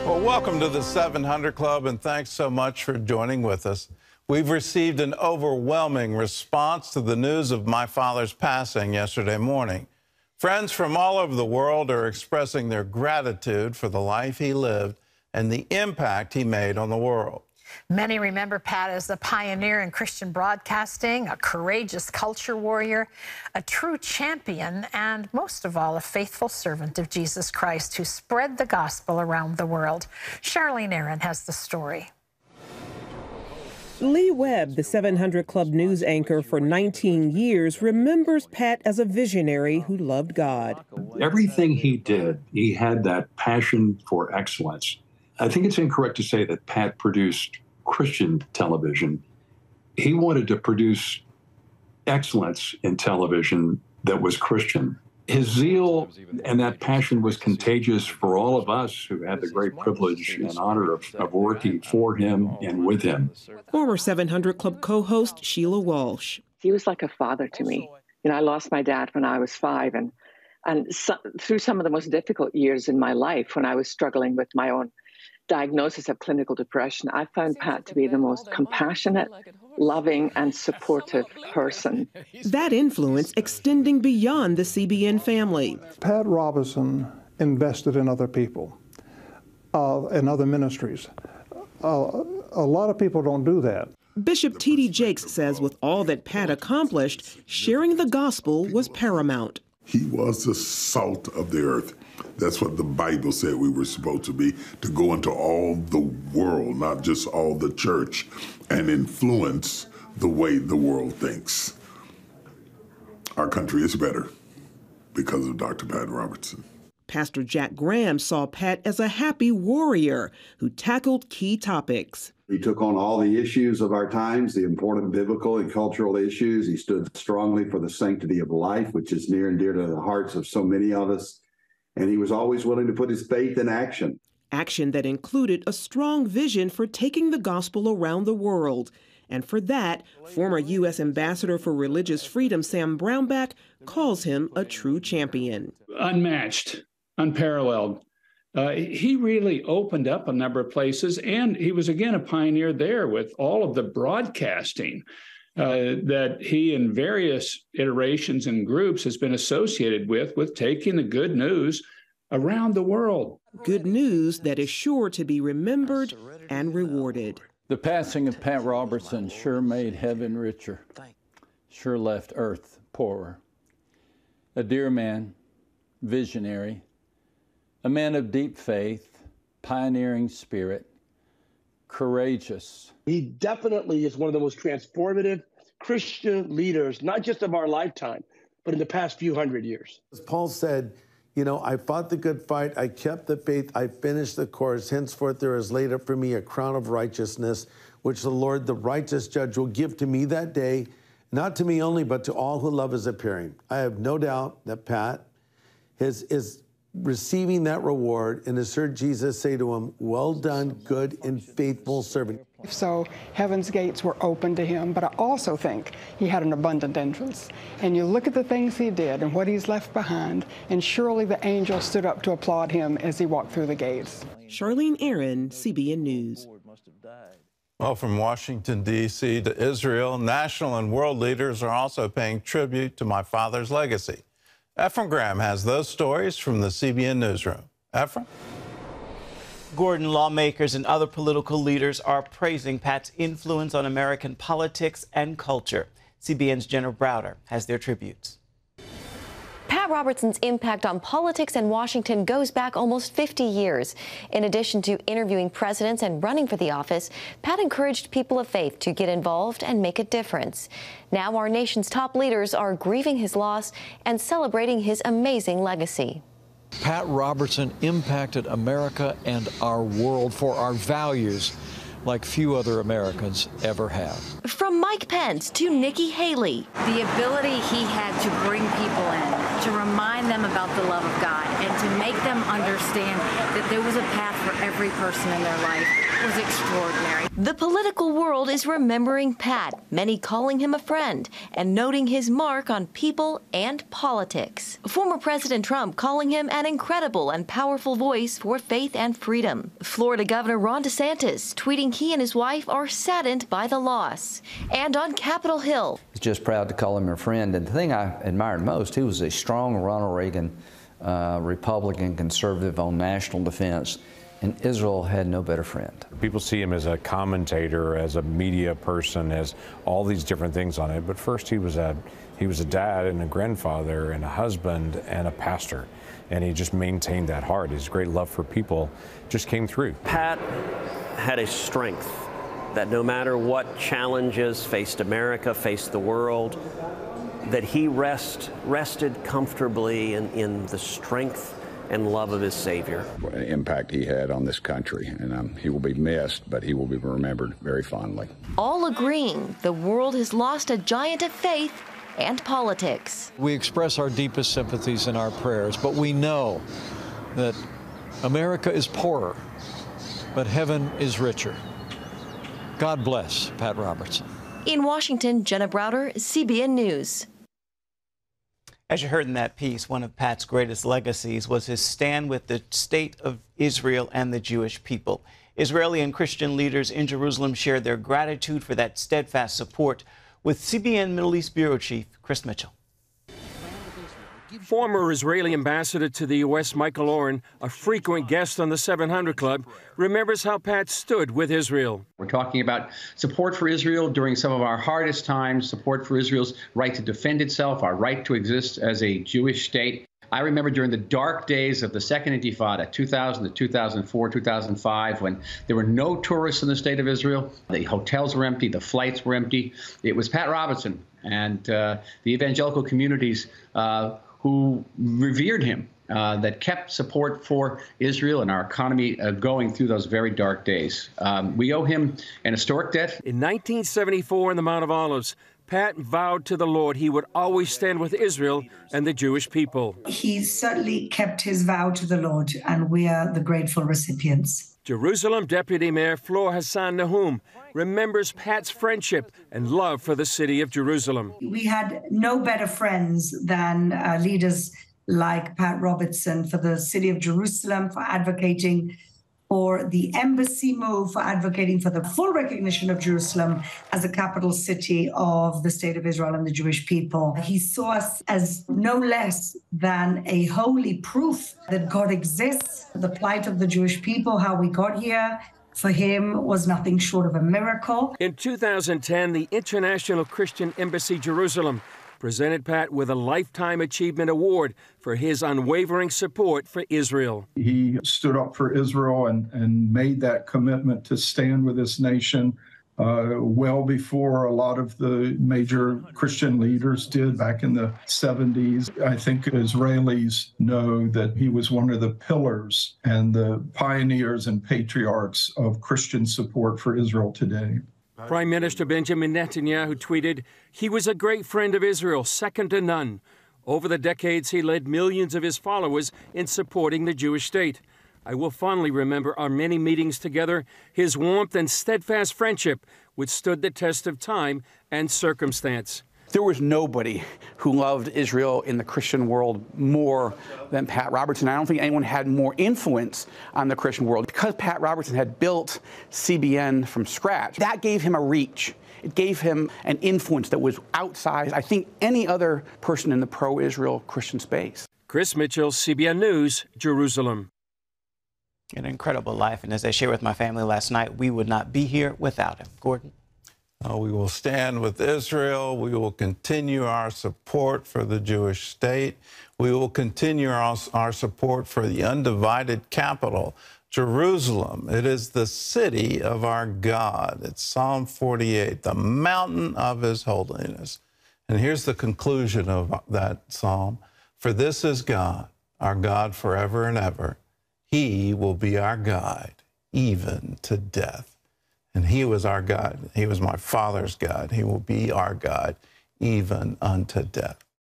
Well, welcome to the 700 Club, and thanks so much for joining with us. We've received an overwhelming response to the news of my father's passing yesterday morning. Friends from all over the world are expressing their gratitude for the life he lived and the impact he made on the world. Many remember Pat as a pioneer in Christian broadcasting, a courageous culture warrior, a true champion, and most of all, a faithful servant of Jesus Christ who spread the gospel around the world. Charlene Aaron has the story. Lee Webb, the 700 Club news anchor for 19 years, remembers Pat as a visionary who loved God. Everything he did, he had that passion for excellence. I think it's incorrect to say that Pat produced Christian television. He wanted to produce excellence in television that was Christian. His zeal and that passion was contagious for all of us who had the great privilege and honor of working for him and with him. Former 700 Club co-host Sheila Walsh. He was like a father to me. You know, I lost my dad when I was 5, and through some of the most difficult years in my life, when I was struggling with my own diagnosis of clinical depression, I found Pat to be the most compassionate, loving, and supportive person. That influence extending beyond the CBN family. Pat Robertson invested in other people, in other ministries. A lot of people don't do that. Bishop T.D. Jakes says with all that Pat accomplished, sharing the gospel was paramount. He was the salt of the earth. That's what the Bible said we were supposed to be, to go into all the world, not just all the church, and influence the way the world thinks. Our country is better because of Dr. Pat Robertson. Pastor Jack Graham saw Pat as a happy warrior who tackled key topics. He took on all the issues of our times, the important biblical and cultural issues. He stood strongly for the sanctity of life, which is near and dear to the hearts of so many of us. And he was always willing to put his faith in action. Action that included a strong vision for taking the gospel around the world. And for that, former U.S. Ambassador for Religious Freedom Sam Brownback calls him a true champion. Unmatched, unparalleled. He really opened up a number of places, and he was, again, a pioneer there with all of the broadcasting that he in various iterations and groups has been associated with taking the good news around the world. Good news that is sure to be remembered and rewarded. The passing of Pat Robertson sure made heaven richer, sure left earth poorer. A dear man, visionary, a man of deep faith, pioneering spirit, courageous. He definitely is one of the most transformative Christian leaders, not just of our lifetime, but in the past few hundred years. As Paul said, you know, I fought the good fight, I kept the faith, I finished the course. Henceforth there is laid up for me a crown of righteousness, which the Lord, the righteous judge, will give to me that day, not to me only, but to all who love his appearing. I have no doubt that Pat is receiving that reward and has heard Jesus say to him, well done, good and faithful servant. So heaven's gates were open to him, but I also think he had an abundant entrance. And you look at the things he did and what he's left behind, and surely the angels stood up to applaud him as he walked through the gates. Charlene Aaron, CBN News. Well, from Washington, D.C. to Israel, national and world leaders are also paying tribute to my father's legacy. Ephraim Graham has those stories from the CBN newsroom. Ephraim? Gordon, lawmakers and other political leaders are praising Pat's influence on American politics and culture. CBN's Jenna Browder has their tributes. Pat Robertson's impact on politics in Washington goes back almost 50 years. In addition to interviewing presidents and running for the office, Pat encouraged people of faith to get involved and make a difference. Now our nation's top leaders are grieving his loss and celebrating his amazing legacy. Pat Robertson impacted America and our world for our values, like few other Americans ever have. From Mike Pence to Nikki Haley. The ability he had to bring people in, to remind them about the love of God, and to make them understand that there was a path for every person in their life was extraordinary. The political world is remembering Pat, many calling him a friend, and noting his mark on people and politics. Former President Trump calling him an incredible and powerful voice for faith and freedom. Florida Governor Ron DeSantis tweeting he and his wife are saddened by the loss. And on Capitol Hill, just proud to call him a friend. And the thing I admired most, he was a strong Ronald Reagan Republican conservative on national defense. And Israel had no better friend. People see him as a commentator, as a media person, as all these different things on it. But first, he was a dad and a grandfather and a husband and a pastor. And he just maintained that heart. His great love for people just came through. Pat had a strength that no matter what challenges faced America, faced the world, that he rested comfortably in the strength and love of his Savior. What an impact he had on this country, and he will be missed, but he will be remembered very fondly. All agreeing the world has lost a giant of faith and politics. We express our deepest sympathies in our prayers, but we know that America is poorer, but heaven is richer. God bless Pat Robertson. In Washington, Jenna Browder, CBN News. As you heard in that piece, one of Pat's greatest legacies was his stand with the state of Israel and the Jewish people. Israeli and Christian leaders in Jerusalem shared their gratitude for that steadfast support with CBN Middle East Bureau Chief Chris Mitchell. Former Israeli ambassador to the U.S., Michael Oren, a frequent guest on the 700 Club, remembers how Pat stood with Israel. We're talking about support for Israel during some of our hardest times, support for Israel's right to defend itself, our right to exist as a Jewish state. I remember during the dark days of the Second Intifada, 2000 to 2004, 2005, when there were no tourists in the state of Israel, the hotels were empty, the flights were empty. It was Pat Robertson and the evangelical communities who revered him, that kept support for Israel and our economy going through those very dark days. We owe him an historic debt. In 1974 in the Mount of Olives, Pat vowed to the Lord he would always stand with Israel and the Jewish people. He certainly kept his vow to the Lord, and we are the grateful recipients. Jerusalem Deputy Mayor Flor Hassan Nahum remembers Pat's friendship and love for the city of Jerusalem. We had no better friends than leaders like Pat Robertson for the city of Jerusalem, for advocating for the embassy move, for advocating for the full recognition of Jerusalem as a capital city of the state of Israel and the Jewish people. He saw us as no less than a holy proof that God exists. The plight of the Jewish people, how we got here, for him was nothing short of a miracle. In 2010, the International Christian Embassy Jerusalem presented Pat with a Lifetime Achievement Award for his unwavering support for Israel. He stood up for Israel and made that commitment to stand with this nation well before a lot of the major Christian leaders did back in the 70s. I think Israelis know that he was one of the pillars and the pioneers and patriarchs of Christian support for Israel today. Prime Minister Benjamin Netanyahu tweeted, "He was a great friend of Israel, second to none. Over the decades, he led millions of his followers in supporting the Jewish state. I will fondly remember our many meetings together, his warmth and steadfast friendship, which stood the test of time and circumstance." There was nobody who loved Israel in the Christian world more than Pat Robertson. I don't think anyone had more influence on the Christian world. Because Pat Robertson had built CBN from scratch, that gave him a reach. It gave him an influence that was outside, I think, any other person in the pro-Israel Christian space. Chris Mitchell, CBN News, Jerusalem. An incredible life, and as I shared with my family last night, we would not be here without him. Gordon? We will stand with Israel. We will continue our support for the Jewish state. We will continue our support for the undivided capital, Jerusalem. It is the city of our God. It's Psalm 48, the mountain of his holiness. And here's the conclusion of that psalm. For this is God, our God forever and ever. He will be our guide, even to death. And he was our God. He was my father's God. He will be our God even unto death.